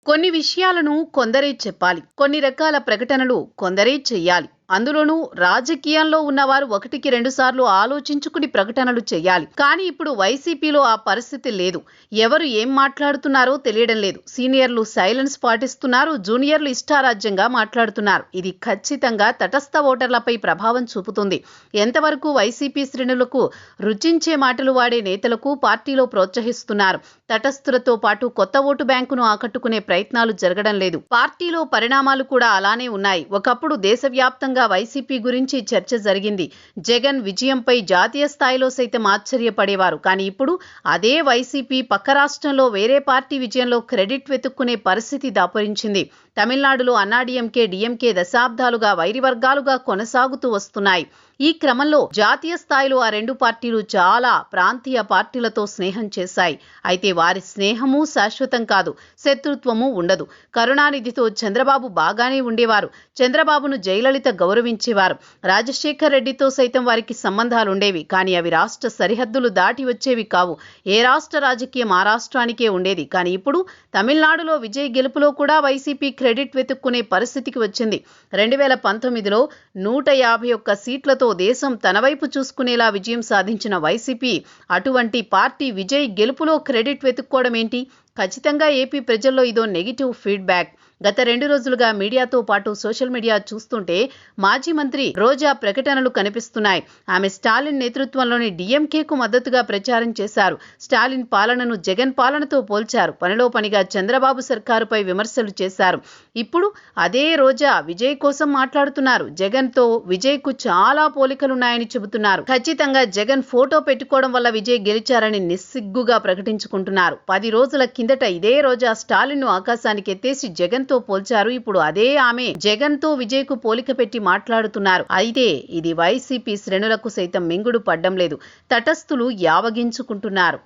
కొన్ని విషయాలను కొందరే చెప్పాలి. కొన్ని రకాల ప్రకటనలు కొందరే చెయ్యాలి. అందులోనూ రాజకీయంలో ఉన్నవారు ఒకటికి 2 సార్లు ఆలోచించుకుని ప్రకటనలు చేయాలి. కానీ ఇప్పుడు వైసీపీలో ఆ పరిస్థితి లేదు. ఎవరు ఏం మాట్లాడుతున్నారో తెలియడం లేదు. సీనియర్లు సైలెన్స్ పాటిస్తున్నారు, జూనియర్లు ఇష్టారాజ్యంగా మాట్లాడుతున్నారు. ఇది ఖచ్చితంగా తటస్థ ఓటర్లపై ప్రభావం చూపుతుంది. ఎంతవరకు వైసీపీ శ్రేణులకు రుచించే మాటలు వాడే నేతలకు పార్టీలో ప్రోత్సహిస్తున్నారు. తటస్థులతో పాటు కొత్త ఓటు బ్యాంకును ఆకట్టుకునే ప్రయత్నాలు జరగడం లేదు. పార్టీలో పరిణామాలు కూడా అలానే ఉన్నాయి. ఒకప్పుడు దేశవ్యాప్తంగా వైసీపీ గురించి చర్చ జరిగింది. జగన్ విజయంపై జాతీయ స్థాయిలో సైతం ఆశ్చర్యపడేవారు. కానీ ఇప్పుడు అదే వైసీపీ పక్క రాష్ట్రంలో వేరే పార్టీ విజయంలో క్రెడిట్ వెతుక్కునే పరిస్థితి దాపురించింది. తమిళనాడులో అన్నాడీఎంకే, డీఎంకే దశాబ్దాలుగా వైరి వర్గాలుగా కొనసాగుతూ వస్తున్నాయి. ఈ క్రమంలో జాతీయ స్థాయిలో ఆ రెండు పార్టీలు చాలా ప్రాంతీయ పార్టీలతో స్నేహం చేశాయి. అయితే వారి స్నేహము శాశ్వతం కాదు, శత్రుత్వము ఉండదు. కరుణానిధితో చంద్రబాబు బాగానే ఉండేవారు. చంద్రబాబును జయలలిత గౌరవించేవారు. రాజశేఖర్ రెడ్డితో సైతం వారికి సంబంధాలుండేవి. కానీ అవి రాష్ట్ర సరిహద్దులు దాటి వచ్చేవి కావు. ఏ రాష్ట్ర రాజకీయం ఆ రాష్ట్రానికే ఉండేది. కానీ ఇప్పుడు తమిళనాడులో విజయ్ గెలుపులో కూడా వైసీపీ క్రెడిట్ వెతుక్కునే పరిస్థితికి వచ్చింది. 2019లో 151 సీట్లతో దేశం తన వైపు చూసుకునేలా విజయం సాధించిన వైసీపీ అటువంటి పార్టీ విజయ్ గెలుపులో క్రెడిట్ వెతుక్కోవడం ఏంటి? ఖచ్చితంగా ఏపీ ప్రజల్లో ఇదో నెగిటివ్ ఫీడ్బ్యాక్. గత 2 రోజులుగా మీడియాతో పాటు సోషల్ మీడియా చూస్తుంటే మాజీ మంత్రి రోజా ప్రకటనలు కనిపిస్తున్నాయి. ఆమె స్టాలిన్ నేతృత్వంలోని డీఎంకేకు మద్దతుగా ప్రచారం చేశారు. స్టాలిన్ పాలనను జగన్ పాలనతో పోల్చారు. పనిలో పనిగా చంద్రబాబు సర్కారుపై విమర్శలు చేశారు. ఇప్పుడు అదే రోజా విజయ్ కోసం మాట్లాడుతున్నారు. జగన్తో విజయ్కు చాలా పోలికలున్నాయని చెబుతున్నారు. ఖచ్చితంగా జగన్ ఫోటో పెట్టుకోవడం వల్ల విజయ్ గెలిచారని నిస్సిగ్గుగా ప్రకటించుకుంటున్నారు. 10 రోజుల కిందట ఇదే రోజా స్టాలిన్ను ఆకాశానికి ఎత్తేసి జగన్తో పోల్చారు. ఇప్పుడు అదే ఆమె జగన్తో విజయ్కు పోలిక పెట్టి మాట్లాడుతున్నారు. అయితే ఇది వైసీపీ శ్రేణులకు సైతం మింగుడు పడ్డం లేదు. తటస్థులు యావగించుకుంటున్నారు.